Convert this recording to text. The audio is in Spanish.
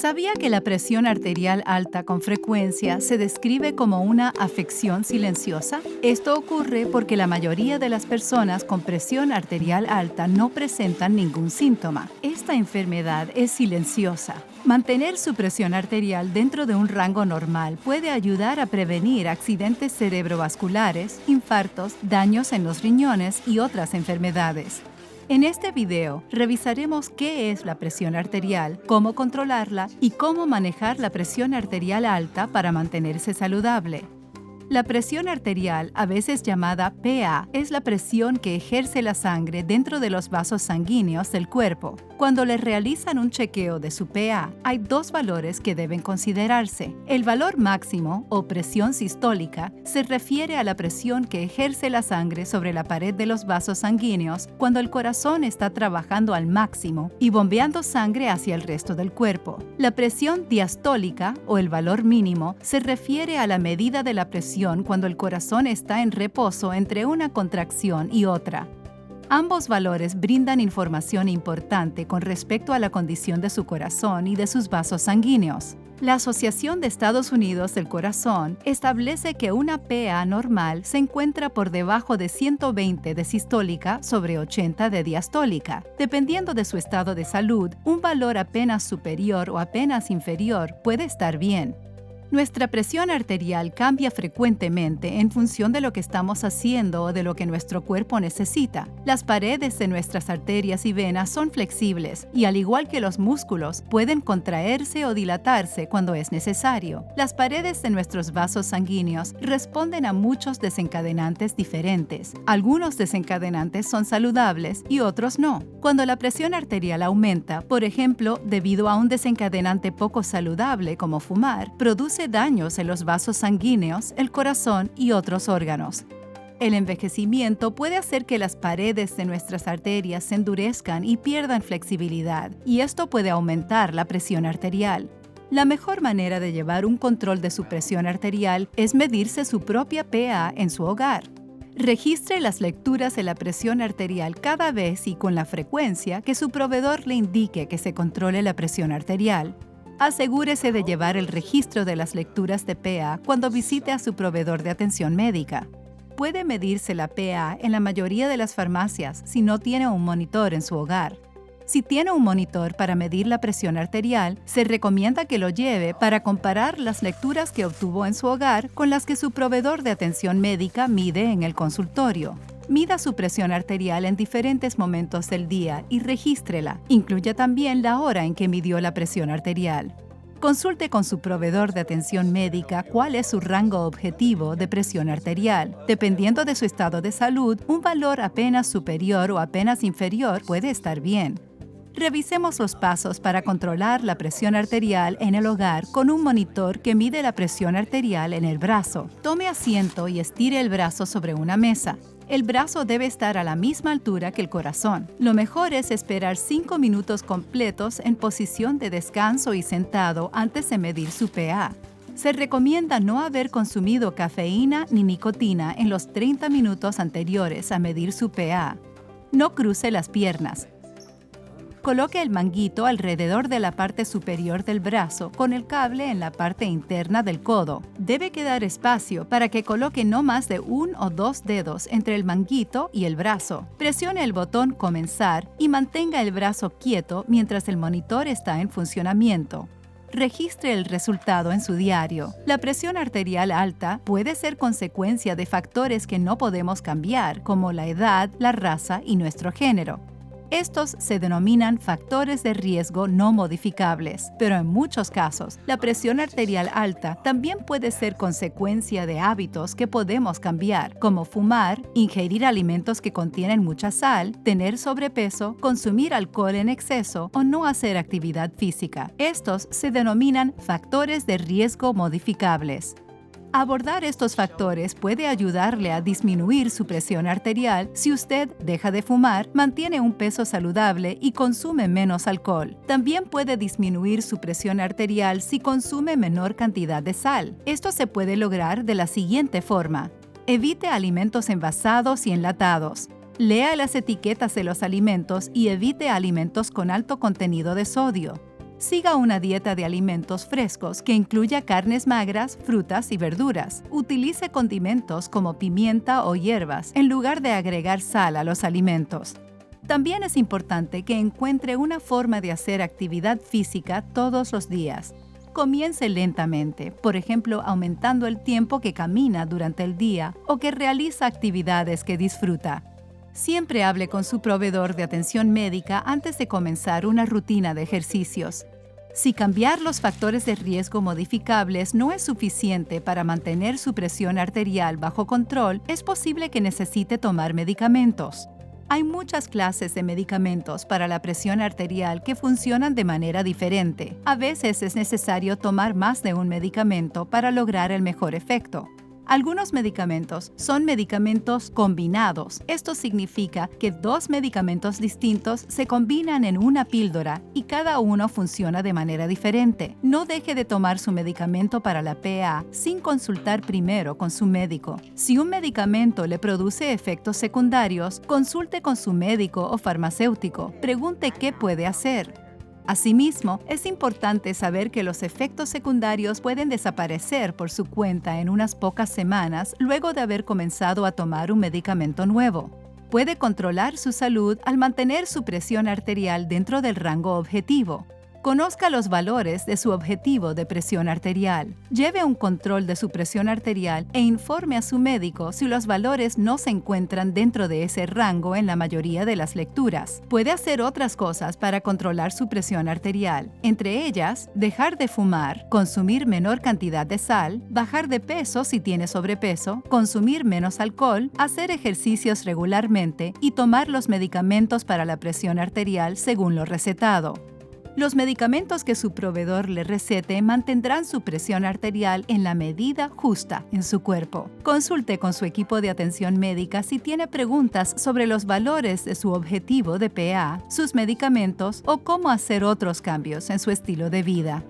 ¿Sabía que la presión arterial alta con frecuencia se describe como una afección silenciosa? Esto ocurre porque la mayoría de las personas con presión arterial alta no presentan ningún síntoma. Esta enfermedad es silenciosa. Mantener su presión arterial dentro de un rango normal puede ayudar a prevenir accidentes cerebrovasculares, infartos, daños en los riñones y otras enfermedades. En este video revisaremos qué es la presión arterial, cómo controlarla y cómo manejar la presión arterial alta para mantenerse saludable. La presión arterial, a veces llamada PA, es la presión que ejerce la sangre dentro de los vasos sanguíneos del cuerpo. Cuando le realizan un chequeo de su PA, hay dos valores que deben considerarse. El valor máximo, o presión sistólica, se refiere a la presión que ejerce la sangre sobre la pared de los vasos sanguíneos cuando el corazón está trabajando al máximo y bombeando sangre hacia el resto del cuerpo. La presión diastólica, o el valor mínimo, se refiere a la medida de la presión cuando el corazón está en reposo entre una contracción y otra. Ambos valores brindan información importante con respecto a la condición de su corazón y de sus vasos sanguíneos. La Asociación de Estados Unidos del Corazón establece que una PA normal se encuentra por debajo de 120 de sistólica sobre 80 de diastólica. Dependiendo de su estado de salud, un valor apenas superior o apenas inferior puede estar bien. Nuestra presión arterial cambia frecuentemente en función de lo que estamos haciendo o de lo que nuestro cuerpo necesita. Las paredes de nuestras arterias y venas son flexibles y, al igual que los músculos, pueden contraerse o dilatarse cuando es necesario. Las paredes de nuestros vasos sanguíneos responden a muchos desencadenantes diferentes. Algunos desencadenantes son saludables y otros no. Cuando la presión arterial aumenta, por ejemplo, debido a un desencadenante poco saludable como fumar, produce daños en los vasos sanguíneos, el corazón y otros órganos. El envejecimiento puede hacer que las paredes de nuestras arterias se endurezcan y pierdan flexibilidad, y esto puede aumentar la presión arterial. La mejor manera de llevar un control de su presión arterial es medirse su propia PA en su hogar. Registre las lecturas de la presión arterial cada vez y con la frecuencia que su proveedor le indique que se controle la presión arterial. Asegúrese de llevar el registro de las lecturas de PA cuando visite a su proveedor de atención médica. Puede medirse la PA en la mayoría de las farmacias si no tiene un monitor en su hogar. Si tiene un monitor para medir la presión arterial, se recomienda que lo lleve para comparar las lecturas que obtuvo en su hogar con las que su proveedor de atención médica mide en el consultorio. Mida su presión arterial en diferentes momentos del día y regístrela. Incluya también la hora en que midió la presión arterial. Consulte con su proveedor de atención médica cuál es su rango objetivo de presión arterial. Dependiendo de su estado de salud, un valor apenas superior o apenas inferior puede estar bien. Revisemos los pasos para controlar la presión arterial en el hogar con un monitor que mide la presión arterial en el brazo. Tome asiento y estire el brazo sobre una mesa. El brazo debe estar a la misma altura que el corazón. Lo mejor es esperar 5 minutos completos en posición de descanso y sentado antes de medir su PA. Se recomienda no haber consumido cafeína ni nicotina en los 30 minutos anteriores a medir su PA. No cruce las piernas. Coloque el manguito alrededor de la parte superior del brazo con el cable en la parte interna del codo. Debe quedar espacio para que coloque no más de 1 o 2 dedos entre el manguito y el brazo. Presione el botón Comenzar y mantenga el brazo quieto mientras el monitor está en funcionamiento. Registre el resultado en su diario. La presión arterial alta puede ser consecuencia de factores que no podemos cambiar, como la edad, la raza y nuestro género. Estos se denominan factores de riesgo no modificables, pero en muchos casos, la presión arterial alta también puede ser consecuencia de hábitos que podemos cambiar, como fumar, ingerir alimentos que contienen mucha sal, tener sobrepeso, consumir alcohol en exceso o no hacer actividad física. Estos se denominan factores de riesgo modificables. Abordar estos factores puede ayudarle a disminuir su presión arterial si usted deja de fumar, mantiene un peso saludable y consume menos alcohol. También puede disminuir su presión arterial si consume menor cantidad de sal. Esto se puede lograr de la siguiente forma. Evite alimentos envasados y enlatados. Lea las etiquetas de los alimentos y evite alimentos con alto contenido de sodio. Siga una dieta de alimentos frescos que incluya carnes magras, frutas y verduras. Utilice condimentos como pimienta o hierbas en lugar de agregar sal a los alimentos. También es importante que encuentre una forma de hacer actividad física todos los días. Comience lentamente, por ejemplo, aumentando el tiempo que camina durante el día o que realiza actividades que disfruta. Siempre hable con su proveedor de atención médica antes de comenzar una rutina de ejercicios. Si cambiar los factores de riesgo modificables no es suficiente para mantener su presión arterial bajo control, es posible que necesite tomar medicamentos. Hay muchas clases de medicamentos para la presión arterial que funcionan de manera diferente. A veces es necesario tomar más de un medicamento para lograr el mejor efecto. Algunos medicamentos son medicamentos combinados. Esto significa que dos medicamentos distintos se combinan en una píldora y cada uno funciona de manera diferente. No deje de tomar su medicamento para la PA sin consultar primero con su médico. Si un medicamento le produce efectos secundarios, consulte con su médico o farmacéutico. Pregunte qué puede hacer. Asimismo, es importante saber que los efectos secundarios pueden desaparecer por su cuenta en unas pocas semanas luego de haber comenzado a tomar un medicamento nuevo. Puede controlar su salud al mantener su presión arterial dentro del rango objetivo. Conozca los valores de su objetivo de presión arterial. Lleve un control de su presión arterial e informe a su médico si los valores no se encuentran dentro de ese rango en la mayoría de las lecturas. Puede hacer otras cosas para controlar su presión arterial, entre ellas, dejar de fumar, consumir menor cantidad de sal, bajar de peso si tiene sobrepeso, consumir menos alcohol, hacer ejercicios regularmente y tomar los medicamentos para la presión arterial según lo recetado. Los medicamentos que su proveedor le recete mantendrán su presión arterial en la medida justa en su cuerpo. Consulte con su equipo de atención médica si tiene preguntas sobre los valores de su objetivo de PA, sus medicamentos o cómo hacer otros cambios en su estilo de vida.